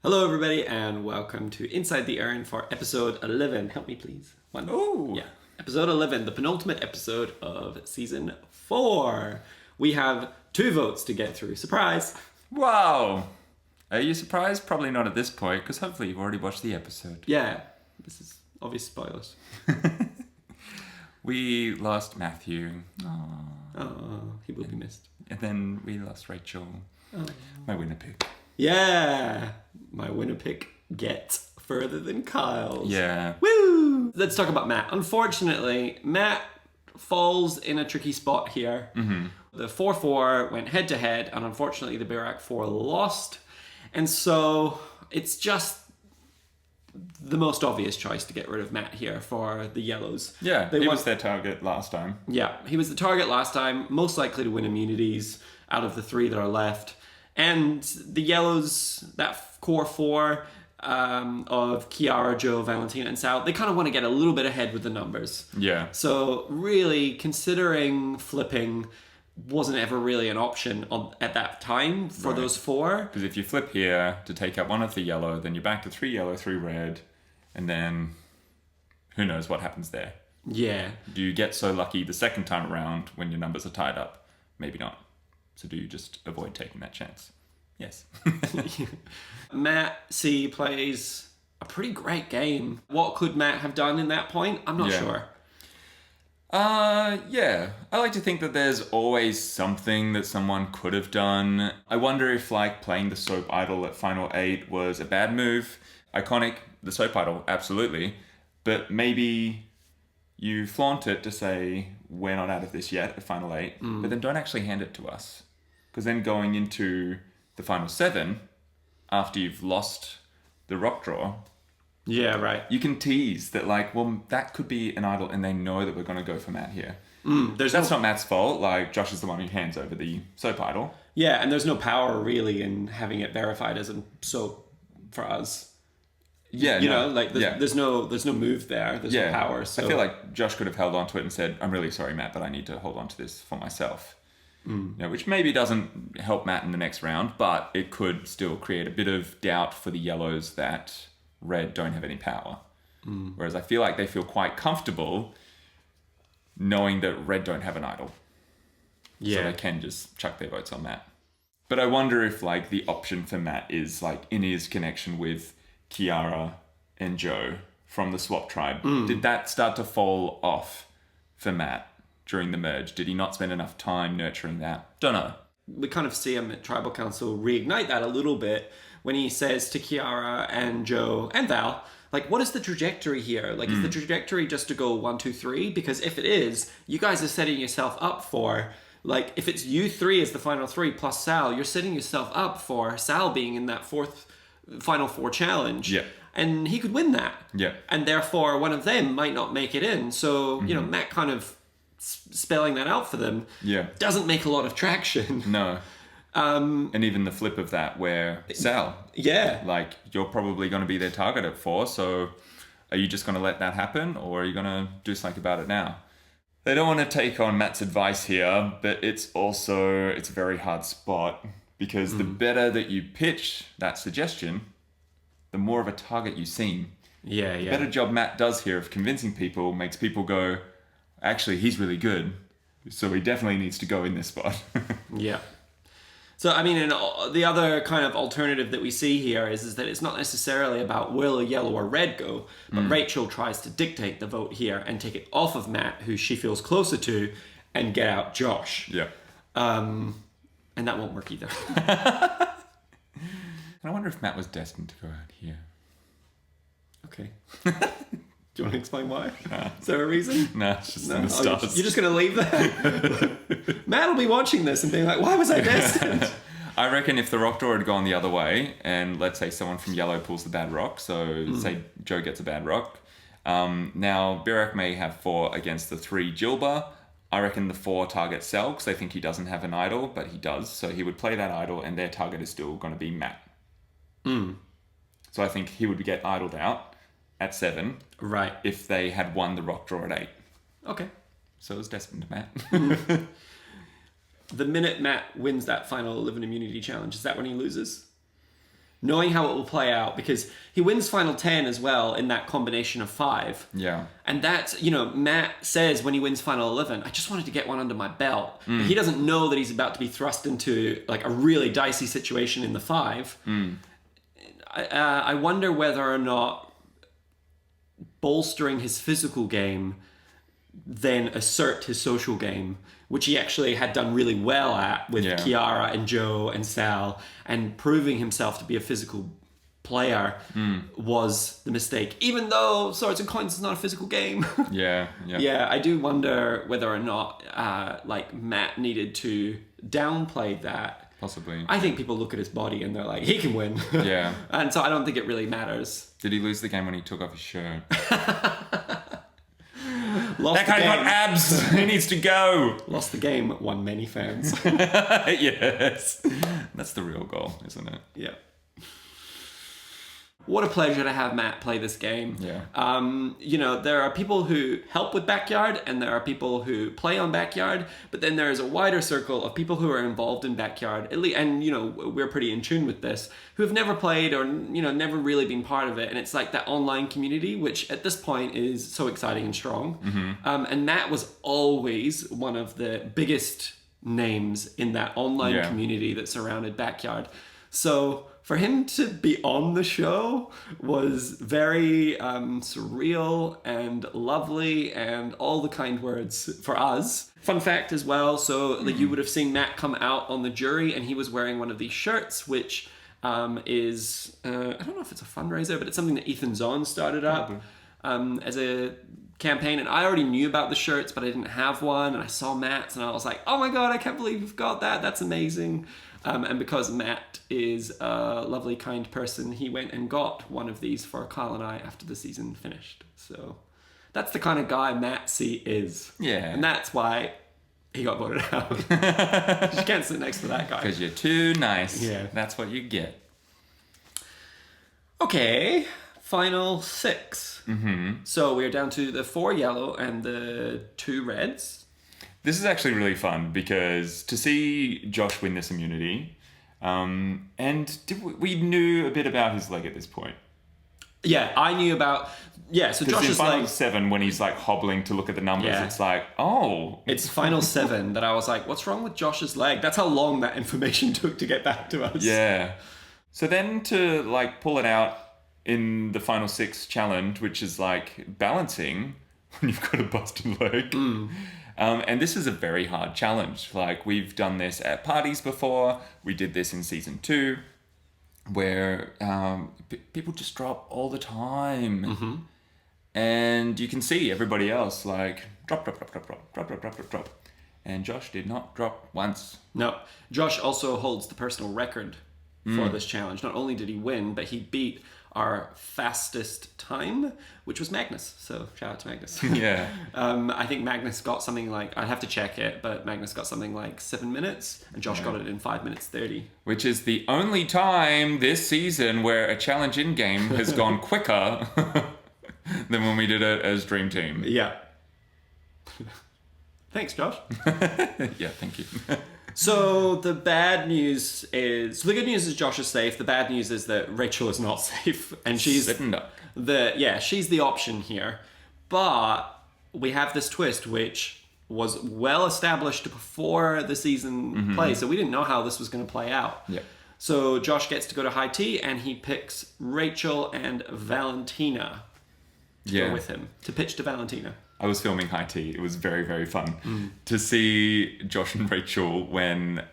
Hello, everybody, and welcome to Inside the Urn for episode 11. Help me, please. One. Oh. Yeah. Episode 11, the penultimate episode of season 4. We have 2 votes to get through. Surprise! Wow. Are you surprised? Probably not at this point, because hopefully you've already watched the episode. Yeah, this is obvious spoilers. We lost Matthew. Aww. Oh, he will be missed. And then we lost Rachel. Oh. My winner pick. Yeah! My winner pick gets further than Kyle's. Yeah. Woo! Let's talk about Matt. Unfortunately, Matt falls in a tricky spot here. Mm-hmm. The 4-4 went head to head, and unfortunately the Birak 4 lost. And so it's just the most obvious choice to get rid of Matt here for the Yellows. Yeah, he was their target last time. Yeah, he was the target last time, most likely to win immunities out of the 3 that are left. And the Yellows, that core 4 of Kiara, Joe, Valentina, and Sal, they kind of want to get a little bit ahead with the numbers. Yeah. So really, considering flipping wasn't ever really an option at that time for those 4. Because if you flip here to take out one of the yellow, then you're back to 3 yellow, 3 red, and then who knows what happens there. Yeah. Do you get so lucky the second time around when your numbers are tied up? Maybe not. So do you just avoid taking that chance? Yes. Matt C plays a pretty great game. What could Matt have done in that point? I'm not sure. Yeah. I like to think that there's always something that someone could have done. I wonder if, like, playing the soap idol at Final 8 was a bad move. Iconic, the soap idol, absolutely. But maybe you flaunt it to say, we're not out of this yet at Final 8, but then don't actually hand it to us. Because then going into the Final 7, after you've lost the rock draw, Yeah, right. you can tease that, like, well, that could be an idol, and they know that we're going to go for Matt here. That's not Matt's fault. Like, Josh is the one who hands over the soap idol. Yeah, and there's no power really in having it verified as a soap for us. Yeah, You know, like there's no move there. There's no power. So I feel like Josh could have held on to it and said, "I'm really sorry, Matt, but I need to hold on to this for myself." You know, which maybe doesn't help Matt in the next round, but it could still create a bit of doubt for the Yellows that Red don't have any power. Whereas I feel like they feel quite comfortable knowing that Red don't have an idol. So they can just chuck their votes on Matt. But I wonder if, like, the option for Matt is, like, in his connection with Kiara and Joe from the Swap Tribe. Did that start to fall off for Matt during the merge? Did he not spend enough time nurturing that? Don't know. we kind of see him at Tribal Council reignite that a little bit when he says to Kiara and Joe and Val, like, what is the trajectory here? Like, is the trajectory just to go 1, 2, 3? Because if it is, you guys are setting yourself up for, like, if it's you 3 as the final 3 plus Sal, you're setting yourself up for Sal being in that final 4 challenge. Yeah. And he could win that. Yeah. And therefore, one of them might not make it in. So, you know, Matt kind of spelling that out for them doesn't make a lot of traction. No. And even the flip of that where Sal, like, you're probably going to be their target at 4, so are you just going to let that happen, or are you going to do something about it now? They don't want to take on Matt's advice here, but it's a very hard spot, because the better that you pitch that suggestion, the more of a target you seem. The better job Matt does here of convincing people makes people go, actually, he's really good, so he definitely needs to go in this spot. So, I mean, and the other kind of alternative that we see here is that it's not necessarily about will a yellow or red go, but Rachel tries to dictate the vote here and take it off of Matt, who she feels closer to, and get out Josh. And that won't work either. And I wonder if Matt was destined to go out here. Okay. Do you want to explain why? Is there a reason? No, it's just in the stars. You're just going to leave that? Matt will be watching this and being like, why was I destined? I reckon if the rock draw had gone the other way, and let's say someone from yellow pulls the bad rock, so say Joe gets a bad rock, now Birak may have 4 against the 3 Jilba. I reckon the 4 targets Sal, because they think he doesn't have an idol, but he does, so he would play that idol, and their target is still going to be Matt. So I think he would get idled out at 7. Right. If they had won the rock draw at 8. Okay. So it was destined to Matt. The minute Matt wins that final 11 immunity challenge, is that when he loses? knowing how it will play out, because he wins Final 10 as well in that combination of 5. Yeah. And that's, Matt says when he wins Final 11, I just wanted to get one under my belt. But he doesn't know that he's about to be thrust into like a really dicey situation in the 5. I wonder whether or not bolstering his physical game then assert his social game, which he actually had done really well at with Kiara and Joe and Sal, and proving himself to be a physical player was the mistake. Even though Swords and Coins is not a physical game. Yeah. Yeah, I do wonder whether or not Matt needed to downplay that. Possibly. I think people look at his body and they're like, he can win. Yeah. And so I don't think it really matters. Did he lose the game when he took off his shirt? Lost that guy's got abs. He needs to go. Lost the game, won many fans. Yes. That's the real goal, isn't it? Yeah. What a pleasure to have Matt play this game. Yeah. There are people who help with Backyard and there are people who play on Backyard, but then there is a wider circle of people who are involved in Backyard, and we're pretty in tune with this, who have never played or, never really been part of it. And it's like that online community, which at this point is so exciting and strong. Mm-hmm. And Matt was always one of the biggest names in that online community that surrounded Backyard. So for him to be on the show was very surreal and lovely and all the kind words for us. Fun fact as well, so you would have seen Matt come out on the jury and he was wearing one of these shirts, which is, I don't know if it's a fundraiser, but it's something that Ethan Zahn started up as a campaign. And I already knew about the shirts, but I didn't have one. And I saw Matt's and I was like, oh my God, I can't believe you've got that. That's amazing. And because Matt is a lovely, kind person, he went and got one of these for Kyle and I after the season finished. So that's the kind of guy Matt C is. Yeah. And that's why he got voted out. You can't sit next to that guy. Because you're too nice. Yeah. That's what you get. Okay. Final 6. Mm-hmm. So we're down to the 4 yellow and the 2 reds. This is actually really fun because to see Josh win this immunity, and we knew a bit about his leg at this point. Yeah, I knew about... Yeah, so Josh's in Final leg... 7, when he's like hobbling to look at the numbers, it's like, oh. It's Final 7 that I was like, what's wrong with Josh's leg? That's how long that information took to get back to us. Yeah. So then to like pull it out in the Final 6 challenge, which is like balancing when you've got a busted leg. And this is a very hard challenge. Like, we've done this at parties before. We did this in season 2, where people just drop all the time. Mm-hmm. And you can see everybody else, like, drop. And Josh did not drop once. No. Josh also holds the personal record for this challenge. Not only did he win, but he beat our fastest time, which was Magnus. So shout out to Magnus. Yeah. I think Magnus got something like, I'd have to check it, but Magnus got something like 7 minutes and Josh got it in 5 minutes 30. Which is the only time this season where a challenge in-game has gone quicker than when we did it as Dream Team. Yeah. Thanks, Josh. Yeah, thank you. So the bad news is... So the good news is Josh is safe. The bad news is that Rachel is not safe. And she's... Sitting up. She's the option here. But we have this twist, which was well established before the season play. So we didn't know how this was going to play out. Yeah. So Josh gets to go to high tea and he picks Rachel and Valentina to go with him, to pitch to Valentina. I was filming High Tea. It was very, very fun to see Josh and Rachel when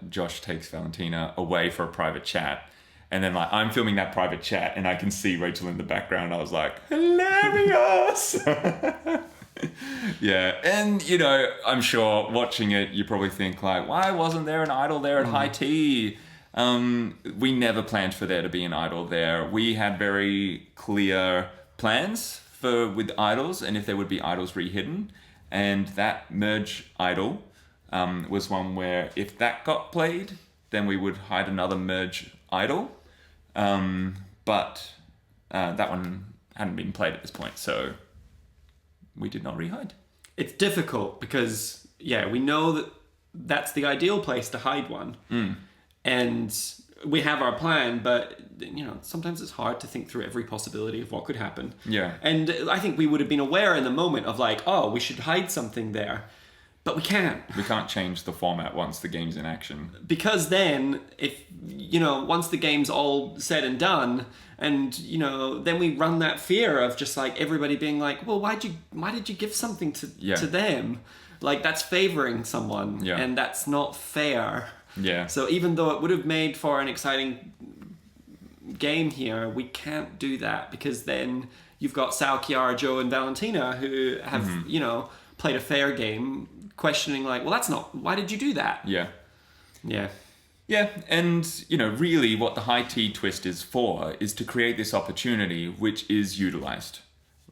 Josh takes Valentina away for a private chat. And then like I'm filming that private chat and I can see Rachel in the background. I was like, hilarious. Yeah. And, I'm sure watching it, you probably think like, why wasn't there an idol there at High Tea? We never planned for there to be an idol there. We had very clear plans with idols and if there would be idols rehidden, and that merge idol was one where if that got played then we would hide another merge idol, but that one hadn't been played at this point, so we did not rehide. It's difficult because we know that that's the ideal place to hide one, and we have our plan, but sometimes it's hard to think through every possibility of what could happen. Yeah. And I think we would have been aware in the moment of like, oh, we should hide something there. But we can't. We can't change the format once the game's in action. Because then, if, once the game's all said and done, and, then we run that fear of just like everybody being like, well, why did you give something to them? Like, that's favoring someone, and that's not fair. Yeah. So even though it would have made for an exciting game here, we can't do that, because then you've got Sal, Kiara, Joe, and Valentina who have, played a fair game, questioning like, well, that's not, why did you do that? Yeah. Yeah. Yeah, and, really what the high tea twist is for is to create this opportunity which is utilized.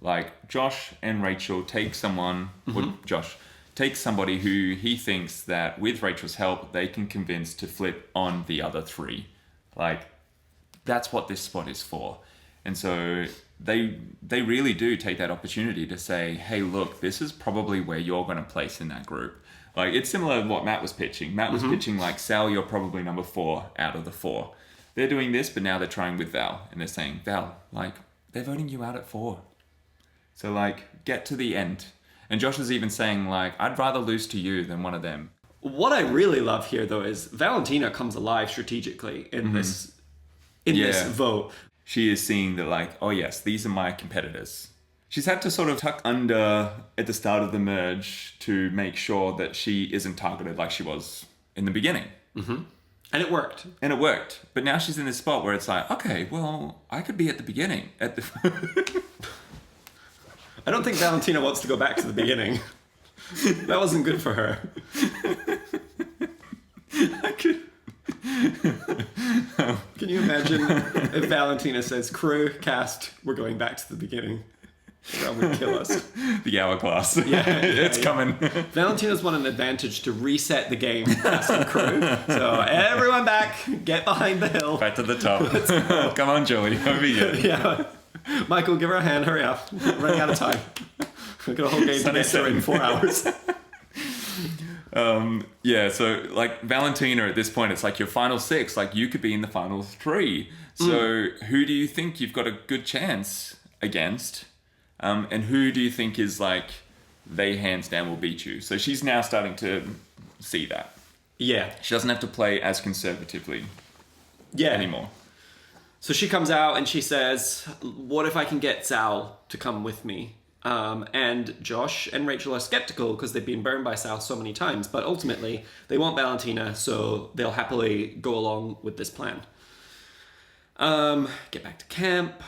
Like, Josh and Rachel take someone, or Josh takes somebody who he thinks that with Rachel's help, they can convince to flip on the other three. Like, that's what this spot is for. And so they really do take that opportunity to say, hey, look, this is probably where you're going to place in that group. Like, it's similar to what Matt was pitching. Matt was pitching like, Sal, you're probably number 4 out of the 4. They're doing this, but now they're trying with Val. And they're saying, Val, like, they're voting you out at 4. So, like, get to the end. And Josh is even saying, like, I'd rather lose to you than one of them. What I really love here, though, is Valentina comes alive strategically in this vote. She is seeing that, like, oh, yes, these are my competitors. She's had to sort of tuck under at the start of the merge to make sure that she isn't targeted like she was in the beginning. Mm-hmm. And it worked. But now she's in this spot where it's like, okay, well, I could be at the beginning. I don't think Valentina wants to go back to the beginning. That wasn't good for her. Can you imagine if Valentina says, crew, cast, we're going back to the beginning? That would kill us. The hourglass. It's coming. Valentina's won an advantage to reset the game, cast and crew. So everyone back, get behind the hill. Back to the top. Come on, Joey, over here. Yeah. Michael, give her a hand, hurry up. We're running out of time. We've got a whole game to get through in 4 hours. So like Valentina at this point, it's like your final 6, like you could be in the final 3. So who do you think you've got a good chance against? And who do you think is like, they hands down will beat you? So she's now starting to see that. Yeah. She doesn't have to play as conservatively anymore. So she comes out and she says, what if I can get Sal to come with me? And Josh and Rachel are skeptical because they've been burned by Sal so many times, but ultimately they want Valentina, so they'll happily go along with this plan. Get back to camp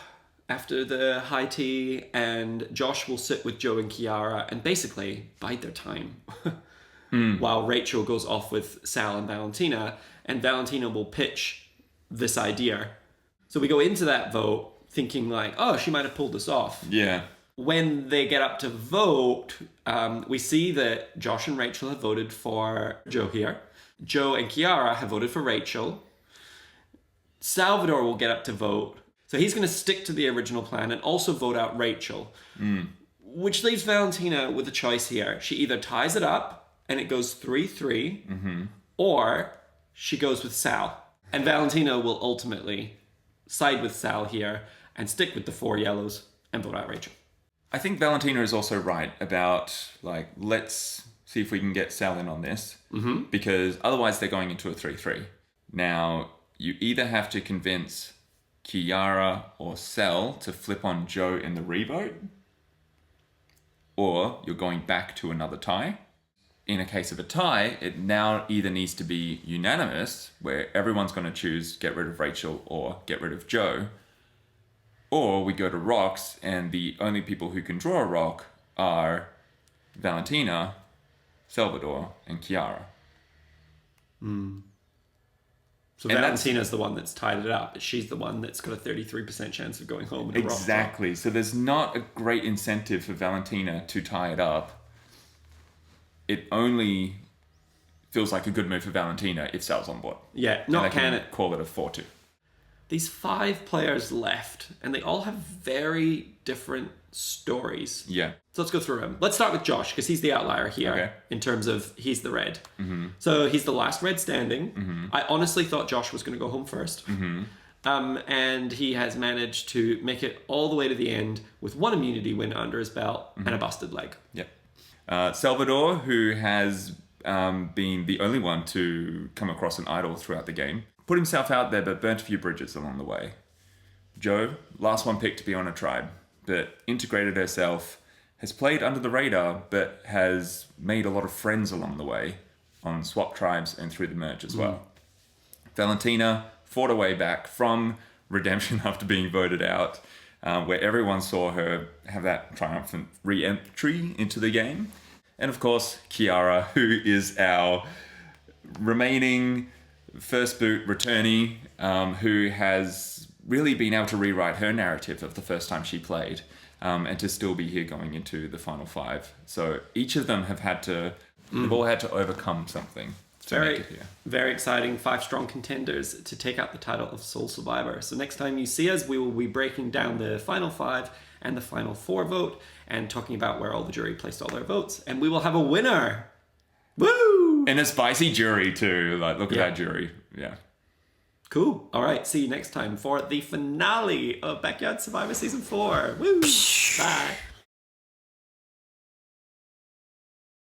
after the high tea, and Josh will sit with Joe and Kiara and basically bide their time while Rachel goes off with Sal and Valentina will pitch this idea. So we go into that vote thinking like, oh, she might have pulled this off. Yeah. When they get up to vote, we see that Josh and Rachel have voted for Joe here. Joe and Kiara have voted for Rachel. Salvador will get up to vote. So he's going to stick to the original plan and also vote out Rachel. Which leaves Valentina with a choice here. She either ties it up and it goes 3-3, or she goes with Sal. And Valentina will ultimately side with Sal here and stick with the 4 yellows and vote out Rachel. I think Valentina is also right about, like, let's see if we can get Sal in on this. Because otherwise they're going into a 3-3. Now, you either have to convince Kiara or Sal to flip on Joe in the revote, or you're going back to another tie. In a case of a tie, it now either needs to be unanimous, where everyone's going to choose get rid of Rachel or get rid of Joe, or we go to rocks, and the only people who can draw a rock are Valentina, Salvador, and Kiara. So Valentina's the one that's tied it up, but she's the one that's got a 33% chance of going home in a rock. Exactly. So there's not a great incentive for Valentina to tie it up. It only feels like a good move for Valentina if Sal's on board. Yeah, not can it. Call it a 4-2. these 5 players left, and they all have very different stories. Yeah. So let's go through them. Let's start with Josh, because he's the outlier here in terms of he's the red. So he's the last red standing. I honestly thought Josh was going to go home first. And he has managed to make it all the way to the end with 1 immunity win under his belt and a busted leg. Yep. Salvador, who has been the only one to come across an idol throughout the game, put himself out there but burnt a few bridges along the way. Jo, last one picked to be on a tribe, but integrated herself, has played under the radar, but has made a lot of friends along the way on swap tribes and through the merge as well. Valentina fought her way back from redemption after being voted out, where everyone saw her have that triumphant re-entry into the game. And of course, Kiara, who is our remaining first boot returnee, who has really been able to rewrite her narrative of the first time she played, and to still be here going into the final 5. So each of them have had to, they've all had to overcome something to make it here. Very exciting 5 strong contenders to take out the title of Sole Survivor. So next time you see us, we will be breaking down the final 5 and the final 4 vote and talking about where all the jury placed all their votes. And we will have a winner. Woo! And a spicy jury too. Like, look at that jury. Yeah. Cool. All right. See you next time for the finale of Backyard Survivor Season 4. Woo! Bye.